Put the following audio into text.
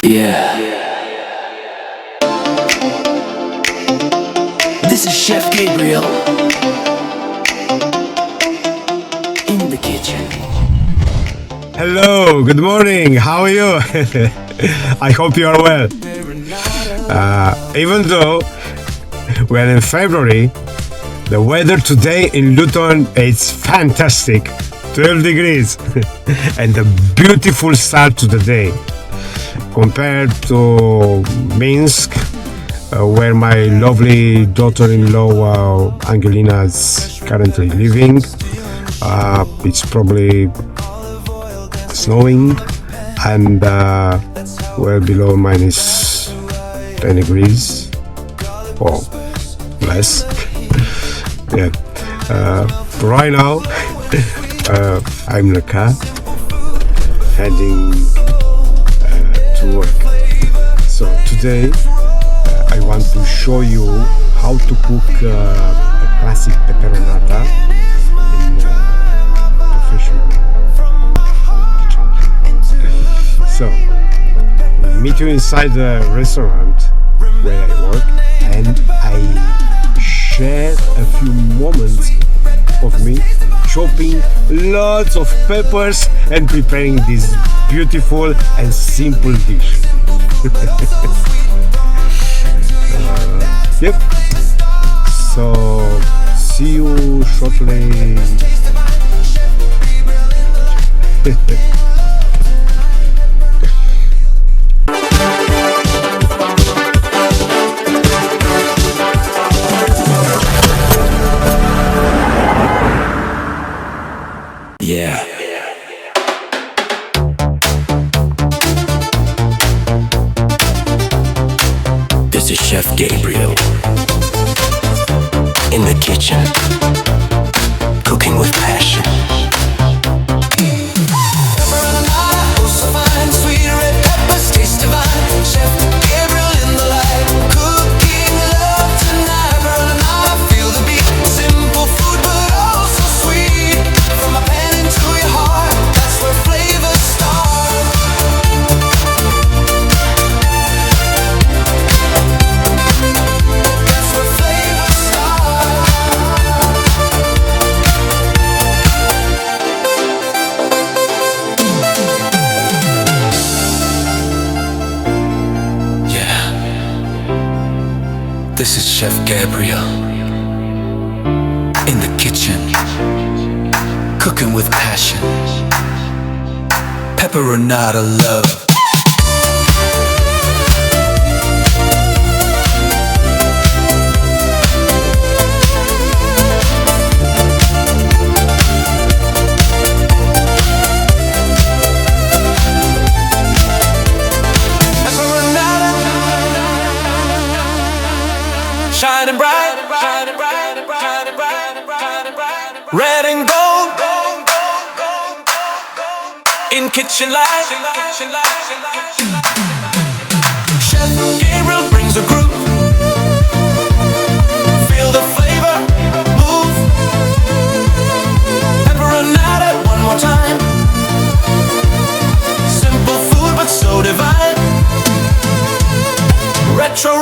Yeah. This is Chef Gabriel in the kitchen. Hello, good morning. How are you? I hope you are well. Even though we're in February, the weather today in Luton is fantastic. 12 degrees and a beautiful start to the day. Compared to Minsk, where my lovely daughter-in-law Angelina is currently living, it's probably snowing and we're below minus 10 degrees or less. Yeah. Right now, I'm in the car heading to work. So today I want to show you how to cook a classic pepperonata in professional kitchen. So we meet you inside the restaurant where I work, and I share a few moments of me chopping lots of peppers and preparing this beautiful and simple dish. Yep. So see you shortly. Yeah. This is Chef Gabriel in the kitchen, cooking with passion. Pepperonata, oh so fine, sweet red peppers, taste divine. Chef Gabriel in the light, cooking love tonight. Pepperonata, feel the beat, simple food but oh so sweet. From my pan into your heart, that's where flavors start. That's where flavors start. Yeah. This is Chef Gabriel in the kitchen, cooking with passion. Pepperonata love. Shining bright, red and gold, in kitchen light. Chef Gabriel brings a groove. Feel the flavor, move. Pepperonata one more time. Simple food but so divine. Retro